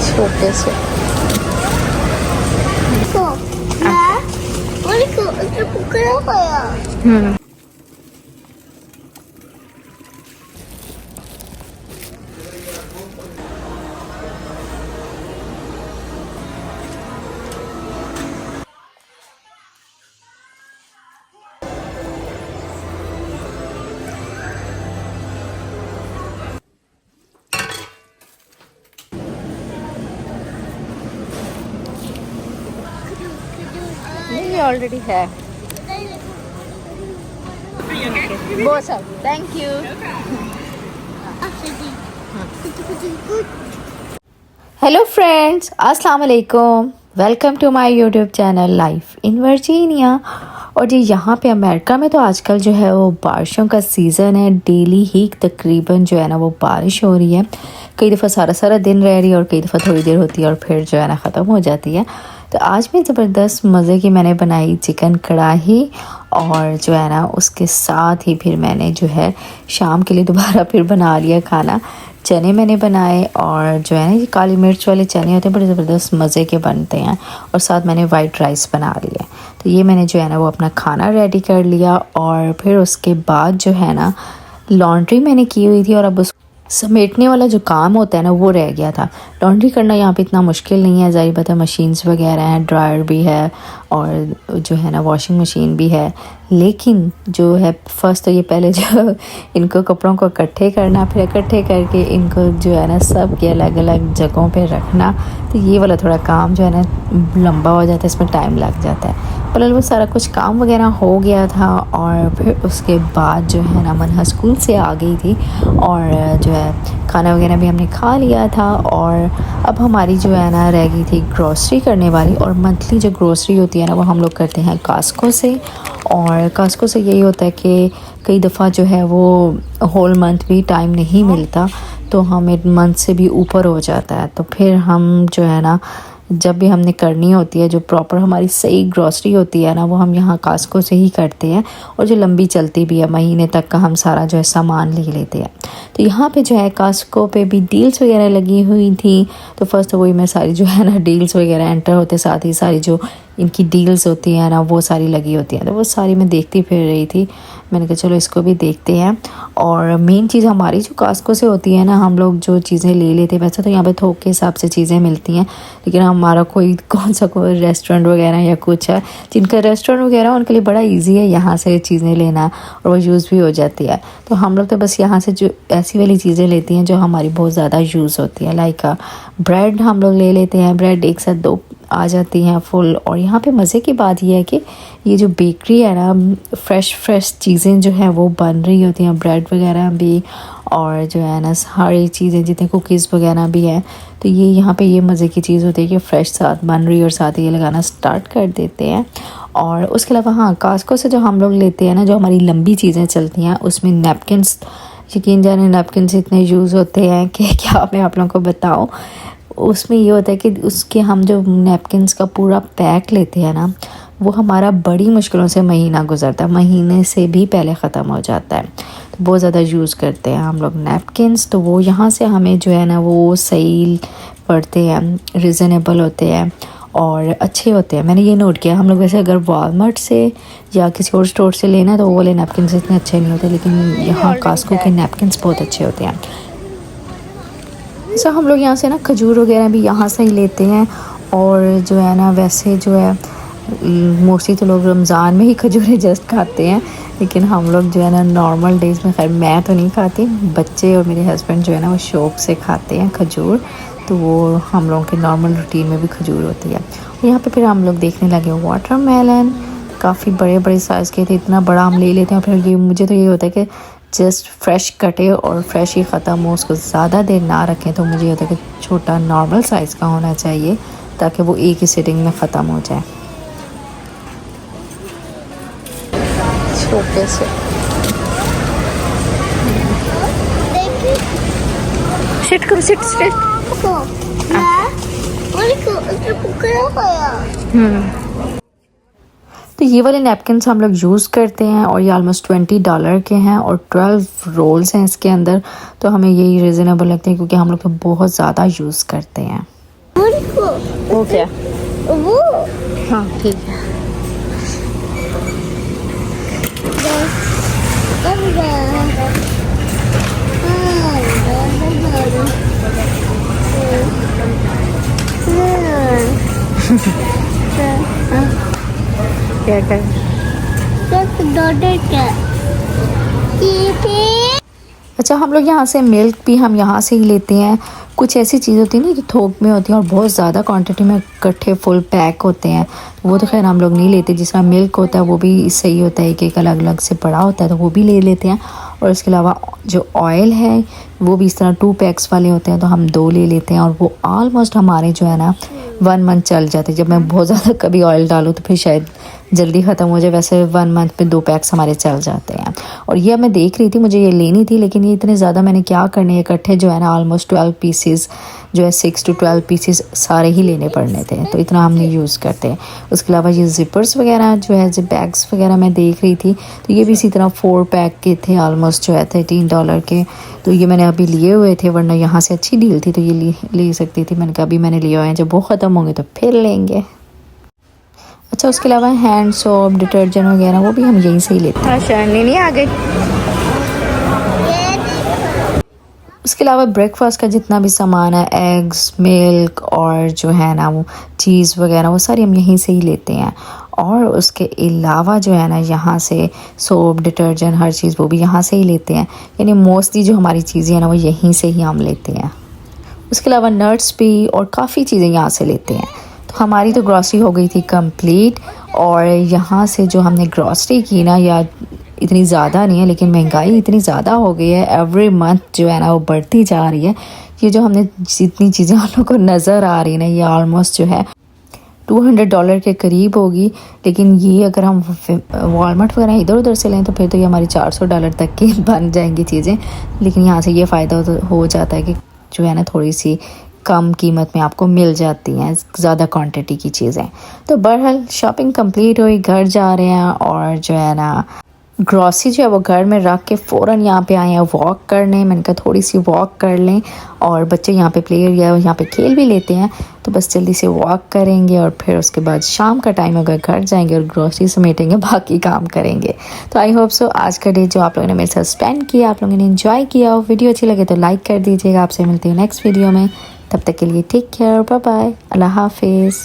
छोटे से ये ऑलरेडी है। बहुत सारी, थैंक यू। हेलो फ्रेंड्स, अस्सलाम वालेकुम। Welcome to my YouTube channel life in Virginia. और जी यहाँ पे अमेरिका में तो आजकल जो है वो बारिशों का सीज़न है। डेली ही तकरीबन जो है ना वो बारिश हो रही है। कई दफ़ा सारा सारा दिन रह रही है और कई दफ़ा थोड़ी देर होती है और फिर जो है ना ख़त्म हो जाती है। तो आज भी ज़बरदस्त मज़े की मैंने बनाई चिकन कढ़ाई, और जो है ना उसके साथ ही फिर मैंने जो है शाम के लिए दोबारा फिर बना लिया खाना। चने मैंने बनाए, और जो है ना ये काली मिर्च वाले चने होते हैं, बड़े ज़बरदस्त मज़े के बनते हैं। और साथ मैंने वाइट राइस बना लिया। तो ये मैंने जो है ना वो अपना खाना रेडी कर लिया। और फिर उसके बाद जो है ना लॉन्ड्री मैंने की हुई थी, और अब उस समेटने वाला जो काम होता है ना वो रह गया था। लॉन्ड्री करना यहाँ पे इतना मुश्किल नहीं है, ज़ाहिर बात है मशीन्स वगैरह हैं, ड्रायर भी है और जो है ना वॉशिंग मशीन भी है। लेकिन जो है फर्स्ट तो ये पहले जो इनको कपड़ों को इकट्ठे करना, फिर इकट्ठे करके इनको जो है ना सब के अलग अलग जगहों पे रखना। तो ये वाला थोड़ा काम जो है ना लंबा हो जाता है, इसमें टाइम लग जाता है। पर वो सारा कुछ काम वगैरह हो गया था। और फिर उसके बाद जो है ना मनहा स्कूल से आ गई थी, और जो है खाना वगैरह भी हमने खा लिया था। और अब हमारी जो है ना रह गई थी ग्रोसरी करने वाली। और मंथली जो ग्रोसरी होती है ना वो हम लोग करते हैं कास्को से। और कास्को से यही होता है कि कई दफ़ा जो है वो होल मंथ भी टाइम नहीं मिलता, तो हमें मंथ से भी ऊपर हो जाता है। तो फिर हम जो है ना जब भी हमने करनी होती है, जो प्रॉपर हमारी सही ग्रॉसरी होती है ना वो हम यहाँ कास्को से ही करते हैं। और जो लंबी चलती भी है, महीने तक का हम सारा जो है सामान ले लेते हैं। तो यहाँ पे जो है कास्को पे भी डील्स वगैरह लगी हुई थी। तो फर्स्ट तो वही मैं सारी जो है ना डील्स वगैरह एंटर होते साथ ही सारी जो इनकी डील्स होती हैं ना वो सारी लगी होती हैं। तो वो सारी मैं देखती फिर रही थी। मैंने कहा चलो इसको भी देखते हैं। और मेन चीज़ हमारी जो कास्को से होती है ना, हम लोग जो चीज़ें ले लेते हैं, वैसे तो यहाँ पे थोक के हिसाब से चीज़ें मिलती हैं, लेकिन हमारा कोई कोई रेस्टोरेंट वगैरह या कुछ है जिनका रेस्टोरेंट वगैरह उनके लिए बड़ा ईजी है यहाँ से चीज़ें लेना, और वो यूज़ भी हो जाती है। तो हम लोग तो बस यहाँ से जो ऐसी वाली चीज़ें लेती हैं जो हमारी बहुत ज़्यादा यूज़ होती है। लाइक ब्रेड हम लोग ले लेते हैं, ब्रेड एक साथ 2 आ जाती हैं फुल। और यहाँ पे मज़े की बात यह है कि ये जो बेकरी है ना, फ्रेश चीज़ें जो हैं वो बन रही होती हैं, ब्रेड वगैरह भी, और जो है ना सारी चीज़ें जितने कुकीज़ वगैरह भी हैं। तो ये यहाँ पे ये मज़े की चीज़ होती है कि फ़्रेश साथ बन रही है और साथ ही ये लगाना स्टार्ट कर देते हैं। और उसके अलावा हाँ, कास्को से जो हम लोग लेते हैं ना, जो हमारी लंबी चीज़ें चलती हैं, उसमें नैपकिन्स, यकीन जाने नैपकिन्स इतने यूज़ होते हैं कि क्या मैं आप लोगों को बताऊँ। उसमें ये होता है कि उसके हम जो नैपकिन्स का पूरा पैक लेते हैं ना, वो हमारा बड़ी मुश्किलों से महीना गुजरता है, महीने से भी पहले ख़त्म हो जाता है। तो बहुत ज़्यादा यूज़ करते हैं हम लोग नैपकिन्स। तो वो यहाँ से हमें जो है ना वो सही पड़ते हैं, रिजनेबल होते हैं और अच्छे होते हैं। मैंने ये नोट किया, हम लोग वैसे अगर वॉलमार्ट से या किसी और स्टोर से लेना तो वो वाले नैपकिन्स इतने अच्छे नहीं होते, लेकिन यहाँ कास्को के नैपकिन्स बहुत अच्छे होते हैं। हम लोग यहाँ से ना खजूर वगैरह भी यहाँ से ही लेते हैं। और जो है ना वैसे जो है मोस्टली तो लोग रमज़ान में ही खजूरें जस्ट खाते हैं, लेकिन हम लोग जो है ना नॉर्मल डेज़ में, खैर मैं तो नहीं खाती, बच्चे और मेरे हस्बैंड जो है ना वो शौक़ से खाते हैं खजूर। तो वो हम लोगों के नॉर्मल रूटीन में भी खजूर होती है। और यहाँ पे फिर हम लोग देखने लगे वाटरमेलन, काफ़ी बड़े बड़े साइज़ के थे, इतना बड़ा हम ले लेते हैं। फिर ये मुझे तो ये होता है कि जस्ट फ्रेश कटे और फ्रेश ही ख़त्म हो, उसको ज़्यादा देर ना रखें। तो मुझे होता है कि छोटा नॉर्मल साइज़ का होना चाहिए ताकि वो एक ही सिटिंग में ख़त्म हो जाए। छोटे से सिट करो, सिट सिट। तो ये वाले नैपकिन्स हम लोग यूज़ करते हैं और ये ऑलमोस्ट $20 के हैं और 12 रोल्स हैं इसके अंदर। तो हमें यही रिजनेबल लगते हैं क्योंकि हम लोग तो बहुत ज़्यादा यूज़ करते हैं। वो क्या? वो हाँ ठीक है। क्या कर अच्छा, हम लोग यहाँ से मिल्क भी हम यहाँ से ही लेते हैं। कुछ ऐसी चीज़ होती है ना जो थोक में होती है और बहुत ज़्यादा क्वांटिटी में इकट्ठे फुल पैक होते हैं, वो तो खैर हम लोग नहीं लेते। जिस तरह मिल्क होता है वो भी सही होता है कि एक अलग अलग से पड़ा होता है, तो वो भी ले लेते हैं। और इसके अलावा जो ऑयल है वो भी इस तरह 2 पैक्स वाले होते हैं, तो हम 2 ले लेते हैं और वो ऑलमोस्ट हमारे जो है ना 1 मंथ चल जाते हैं। जब मैं बहुत ज़्यादा कभी ऑयल डालूँ तो फिर शायद जल्दी ख़त्म हो जाए, वैसे 1 मंथ में 2 पैक्स हमारे चल जाते हैं। और ये मैं देख रही थी, मुझे ये लेनी थी, लेकिन ये इतने ज़्यादा मैंने क्या करने, इकट्ठे जो है ना ऑलमोस्ट 12 पीसेस जो है 6 to 12 पीसेस सारे ही लेने पड़ने थे, तो इतना हम नहीं यूज़ करते। उसके अलावा ये ज़िपर्स वगैरह जो है, जो बैग्स वगैरह मैं देख रही थी, तो ये भी इसी तरह 4 पैक के थे, ऑलमोस्ट जो है $13 के। तो ये मैंने अभी लिए हुए थे, वरना यहाँ से अच्छी डील थी तो ये ले सकती थी। मैंने कहा अभी मैंने लिए हुए हैं, जब वो ख़त्म होंगे तो फिर लेंगे। अच्छा, उसके अलावा हैंड सोप, डिटर्जेंट वगैरह वो भी हम यहीं से ही लेते हैं। शर्नी नहीं आ गई। उसके अलावा ब्रेकफास्ट का जितना भी सामान है, एग्स, मिल्क और जो है ना वो चीज़ वगैरह, वो सारी हम यहीं से ही लेते हैं। और उसके अलावा जो है ना यहाँ से सोप, डिटर्जेंट, हर चीज़ वो भी यहाँ से ही लेते हैं। यानी मोस्टली जो हमारी चीज़ें हैं ना वो यहीं से ही हम लेते हैं। उसके अलावा नट्स भी और काफ़ी चीज़ें यहाँ से लेते हैं। तो हमारी तो ग्रॉसरी हो गई थी कंप्लीट। और यहाँ से जो हमने ग्रॉसरी की ना, या इतनी ज़्यादा नहीं है लेकिन महंगाई इतनी ज़्यादा हो गई है, एवरी मंथ जो है ना वो बढ़ती जा रही है। ये जो हमने जितनी चीज़ें हम लोग को नज़र आ रही है ना, ये ऑलमोस्ट जो है $200 के करीब होगी। लेकिन ये अगर हम वॉलमार्ट वगैरह इधर उधर से लें तो फिर तो ये हमारी $400 तक की बन जाएंगी चीज़ें। लेकिन यहाँ से ये फ़ायदा हो जाता है कि जो है ना थोड़ी सी कम कीमत में आपको मिल जाती हैं ज़्यादा क्वांटिटी की चीज़ें। तो बहरहाल शॉपिंग कंप्लीट हुई, घर जा रहे हैं और जो है ना ग्रॉसरी जो है वो घर में रख के फ़ौरन यहाँ पे आए हैं वॉक करने। मैंने कहा थोड़ी सी वॉक कर लें, और बच्चे यहाँ पे प्ले एरिया यहाँ पे खेल भी लेते हैं, तो बस जल्दी से वॉक करेंगे और फिर उसके बाद शाम का टाइम होगा, घर जाएंगे और ग्रॉसरी समेटेंगे, बाकी काम करेंगे। तो आई होप सो आज का डे जो आप लोगों ने मेरे साथ स्पेंड किया, आप लोगों ने इन्जॉय किया। और वीडियो अच्छी लगे तो लाइक कर दीजिएगा। आपसे मिलते हैं नेक्स्ट वीडियो में, तब तक के लिए टेक केयर, बाय बाय, अल्लाह हाफिज़।